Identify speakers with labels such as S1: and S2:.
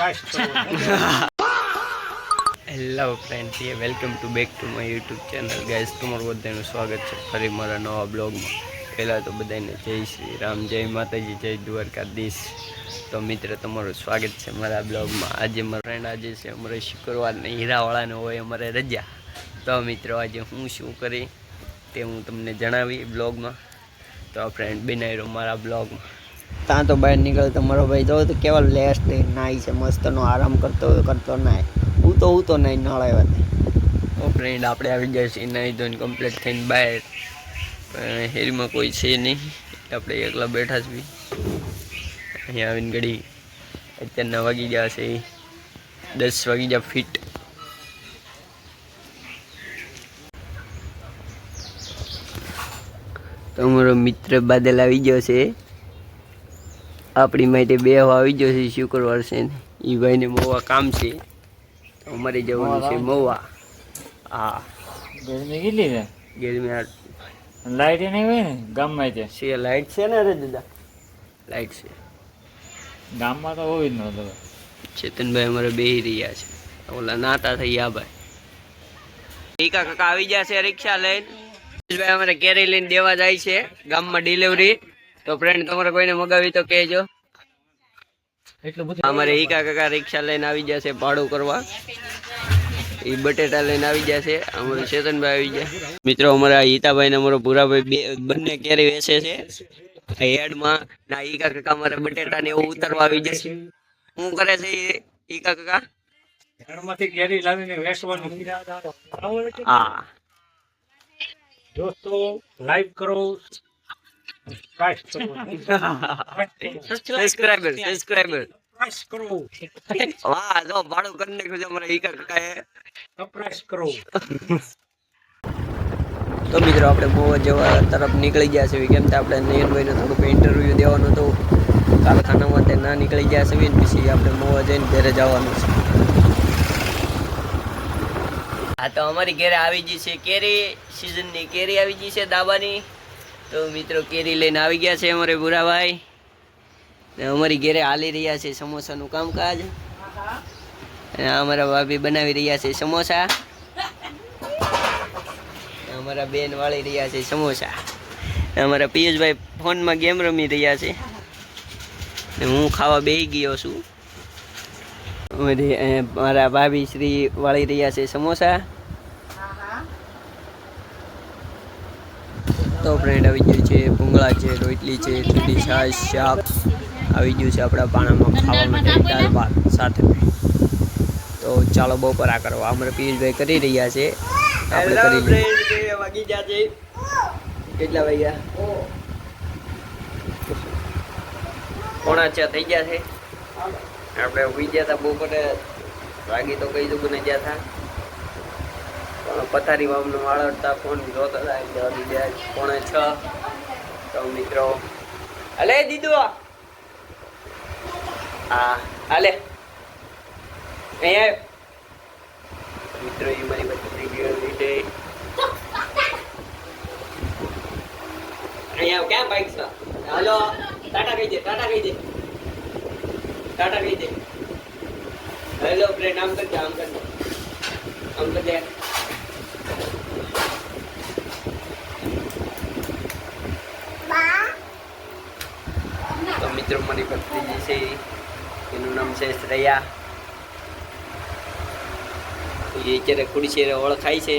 S1: Hello friends, welcome to back to my YouTube channel guys. તમારું બધાનું સ્વાગત છે ફરી મારા નવા બ્લોગમાં. પહેલાં તો બધાને જય શ્રી રામ, જય માતાજી, જય દ્વારકાધીશ. તો મિત્ર, તમારું સ્વાગત છે મારા બ્લોગમાં. આજે મારા ફ્રેન્ડ, આજે છે અમારે શુક્રવારને હીરાવાળાનો હોય અમારે રજા. તો મિત્રો, આજે હું શું કરી તે હું તમને જણાવી બ્લોગમાં. તો આ ફ્રેન્ડ બનાવ્યો મારા બ્લોગમાં. ત્યાં તો બહાર નીકળે તો મારો ભાઈ જો તો કેવા લેસ્ટ નાય છે, મસ્તનો આરામ કરતો નાય. હું તો નહીં નળાવ્યા. તો ફ્રેન્ડ, આપણે આવી ગયા છીએ નાહી ધોઈને કમ્પ્લીટ થઈને બહાર. હેરીમાં કોઈ છે નહીં, આપણે એકલા બેઠા છીએ. અહીંયા આવીને ઘડી અત્યારના વાગી ગયા છે 10 વાગી ગયા ફીટ. તો અમારો મિત્ર બાદલ આવી ગયો છે. આપણી માટે બે આવી ગયો છે. શુક્રવાર છે ને એ ભાઈને મોવા કામ છે. અમારે જવાનું છે મોવા. હા,
S2: ગરમી કેટલી છે?
S1: ગરમી
S2: લાઈટ નહીં હોય ને ગામમાં છે
S1: લાઈટ છે ને? અરે દાદા, લાઈટ છે
S2: ગામમાં તો હોય જ નતો.
S1: ચેતનભાઈ અમારે બેહી રહ્યા છે. ઓલા નાતા થઈ ગયા ભાઈ. ટીકા કાકા આવી ગયા છે રિક્ષા લઈને. ભાઈ અમારે કેરી લઈને દેવા જાય છે ગામમાં ડિલિવરી. તો ફ્રેન્ડ, તમારે કોઈને મગાવી તો કહેજો. અમારે ઈકા કાકા રિક્ષા લઈને આવી ગયા છે ભાડું કરવા. એ બટેટા લઈને આવી ગયા છે. અમારું ચેતનભાઈ આવી ગયા. મિત્રો, અમારા હિતાભાઈ ને અમારો ભૂરાભાઈ બંને કેરી વેચે છે હેડમાં. ના, ઈકા કાકા અમારે બટેટા ને એવું ઉતારવા આવી જશે. શું કરે છે ઈકા કાકા?
S3: ઘરમાંથી કેરી લાવીને વેચવાનું.
S1: હા
S3: દોસ્તો, લાઈક કરો,
S1: સબસ્ક્રાઇબર
S3: કરો,
S1: વાહ, જો ભાડું કરી નાખ્યું છે અમારા ઈકા કાકાએ.
S3: સબસ્ક્રાઇબ કરો.
S1: તો મિત્રો, આપણે મોવા જવા તરફ નીકળી ગયા છે. કેમ કે આપણે નયનભાઈને થોડુંક ઇન્ટરવ્યૂ દેવાનું હતું કારખાનામાં, તે ના નીકળી ગયા છે. પછી આપણે મોવા જઈને ઘરે જવાનું છે. હા, તો અમારી ઘરે આવી ગઈ છે કેરી. સિઝનની કેરી આવી ગઈ છે દાબાની. તો મિત્રો, કેરી લઈને આવી ગયા છે અમારે ભૂરાભાઈ. ને અમારી ઘરે હાલી રહ્યા છે સમોસાનું કામકાજ. અમારા ભાભી બનાવી રહ્યા છે સમોસા. અમારા બેન વાળી રહ્યા છે સમોસા. અમારા પિયુષભાઈ ફોનમાં ગેમ રમી રહ્યા છે. હું ખાવા બેસી ગયો છું. મારા ભાભી શ્રી વાળી રહ્યા છે સમોસા. તો ફ્રેન્ડ, આવી ગયું છે ભૂંગળા છે, રોટલી છે, ઠંડી છાશ, શાક આવી ગયું છે આપણા પાણામાં ખાવા માટે, દાળ ભાત સાથે. તો ચાલો બપોરા કરવા. અમારા પિયુષભાઈ કરી રહ્યા છે. આપણે કરી વાગી ગયા છે. કેટલા વાગ્યા? 5:45 થઈ ગયા છે. આપણે ઉઈ ગયા હતા બપોરે. વાગી તો કઈ દુઃખ ને ગયા હતા. પથારીમાં અમને વાળતા ફોન જોતા હતા એટલે વાગી ગયા 5:45. તો મિત્રો, અલે દીદુ, હા હાલે અહીંયા મિત્રો. એ મારી બધી ગયેલી છે. અહીંયા ક્યાં બાઈક છે? હાલો, ટાટા કહી દે, ટાટા કહી દે, ટાટા કહી દે. હેલો ફ્રેન્ડ, આમ કરજે, આમ કરજે, આમ કરજે. તો મિત્રો, મારી ભત્રીજી છે, એનું નામ છે શ્રેયા. એ અત્યારે ખુરશી ઓળખાય છે.